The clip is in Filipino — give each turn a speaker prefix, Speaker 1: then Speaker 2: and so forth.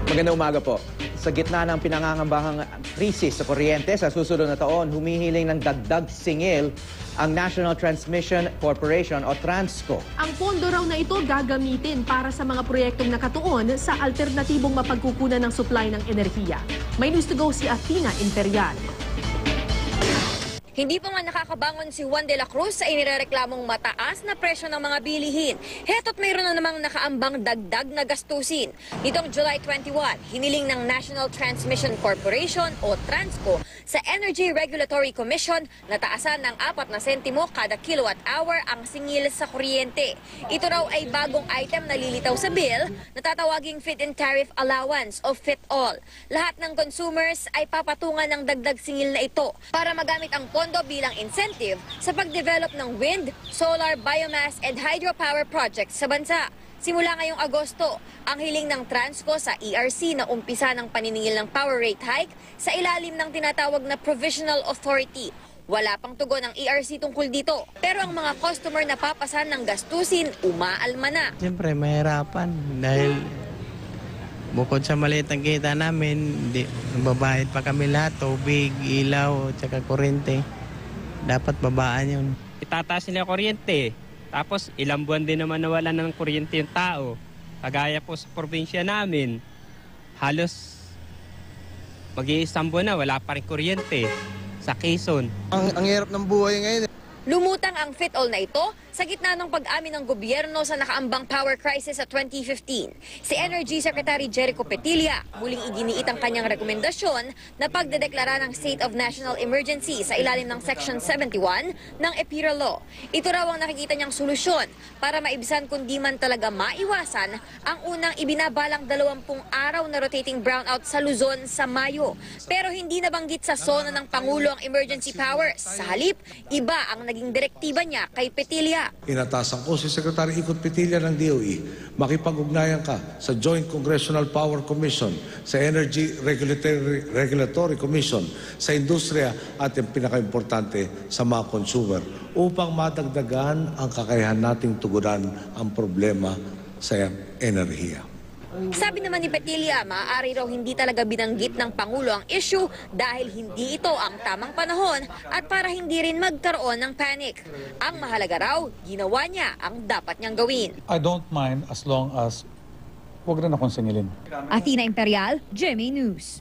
Speaker 1: Magandang umaga po. Sa gitna ng pinangangambahang krisis sa kuryente sa susunod na taon, humihiling ng dagdag singil ang National Transmission Corporation o Transco.
Speaker 2: Ang pondo raw na ito gagamitin para sa mga proyektong nakatuon sa alternatibong mapagkukunan ng supply ng enerhiya. May news to go si Athena Imperial.
Speaker 3: Hindi pa man nakakabangon si Juan de la Cruz sa inirereklamong mataas na presyo ng mga bilihin. Heto't mayroon na namang nakaambang dagdag na gastusin. Nitong July 21, hiniling ng National Transmission Corporation o Transco sa Energy Regulatory Commission na taasan ng 4 na sentimo kada kilowatt hour ang singil sa kuryente. Ito raw ay bagong item na lilitaw sa bill na tatawaging Feed-in Tariff Allowance o FIT-all. Lahat ng consumers ay papatungan ng dagdag singil na ito para magamit ang pondo bilang incentive sa pagdevelop ng wind, solar, biomass and hydropower projects sa bansa. Simula ngayong Agosto, ang hiling ng Transco sa ERC na umpisa ng paniningil ng power rate hike sa ilalim ng tinatawag na Provisional Authority. Wala pang tugon ang ERC tungkol dito. Pero ang mga customer na papasan ng gastusin, umaalma na.
Speaker 4: Siyempre, mahirapan dahil bukod sa maliit ang kita namin, babayad pa kami lahat, tubig, ilaw, tsaka kuryente. Dapat babaan yun.
Speaker 5: Itataas nila kuryente, tapos ilang buwan din naman nawala ng kuryente yung tao. Kagaya po sa probinsya namin, halos mag-iisang buwan na wala pa rin kuryente sa Quezon.
Speaker 6: Ang hirap ng buhay ngayon.
Speaker 3: Lumutang ang FIT-all na ito sa gitna ng pag-amin ng gobyerno sa nakaambang power crisis sa 2015. Si Energy Secretary Jericho Petilla muling iginiit ang kanyang rekomendasyon na pagdedeklara ng State of National Emergency sa ilalim ng Section 71 ng EPIRA Law. Ito raw ang nakikita niyang solusyon para maibisan kundi man talaga maiwasan ang unang ibinabalang 20 araw na rotating brownout sa Luzon sa Mayo. Pero hindi nabanggit sa SONA ng Pangulo ang emergency powers. Sa halip, iba ang naging direktiba niya kay Petilla.
Speaker 7: Inatasan ko si Secretary Ikot Petilla ng DOE, makipag-ugnayan ka sa Joint Congressional Power Commission, sa Energy Regulatory Commission, sa industriya at yung pinaka-importante sa mga consumer upang madagdagan ang kakayahan nating tugunan ang problema sa enerhiya.
Speaker 3: Sabi naman ni Petilla, maaari raw hindi talaga binanggit ng Pangulo ang issue dahil hindi ito ang tamang panahon at para hindi rin magkaroon ng panic. Ang mahalaga raw, ginawa niya ang dapat niyang gawin.
Speaker 8: I don't mind as long as huwag rin akong singilin.
Speaker 3: Athena Imperial, GMA News.